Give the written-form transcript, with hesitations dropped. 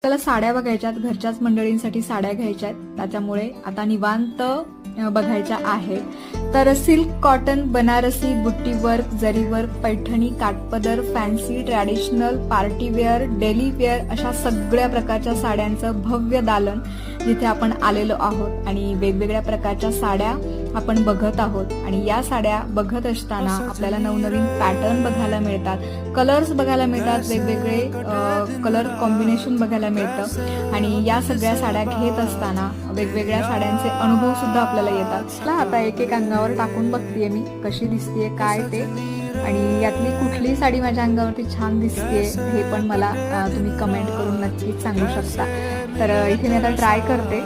आपल्याला साड्या बघायच्यात, घरच्याच मंडळींसाठी साड्या घ्यायच्या आहेत, त्याच्यामुळे आता निवांत बघायच्या आहेत। तर सिल्क, कॉटन, बनारसी, बुट्टी वर्क, जरी वर्क, पैठणी, काठपदर, fancy, traditional, party wear, daily wear अशा सगळ्या प्रकारच्या साड्यांचं भव्य दालन जिथे आपण आलेलो आहोत आणि वेगवेगळ्या प्रकारच्या साड्या आपण बघत आहोत। आणि या साड्या बघत असताना आपल्याला नवनवीन पॅटर्न बघायला मिळतात, कलर्स बघायला मिळतात, वेगवेगळे कलर कॉम्बिनेशन बघायला मिळतं आणि या सगळ्या साड्या घेत असताना वेगवेगळ्या साड्यांचे अनुभव सुद्धा आपल्याला येतात। आता एक एक अंगावर टाकून बघतेय मी कशी दिसतेय काय ते, आणि यातली कुठली साडी माझ्या अंगावरती छान दिसतेय हे पण मला तुम्ही कमेंट करून नक्कीच सांगू शकता। तर इथे मी आता ट्राय करते।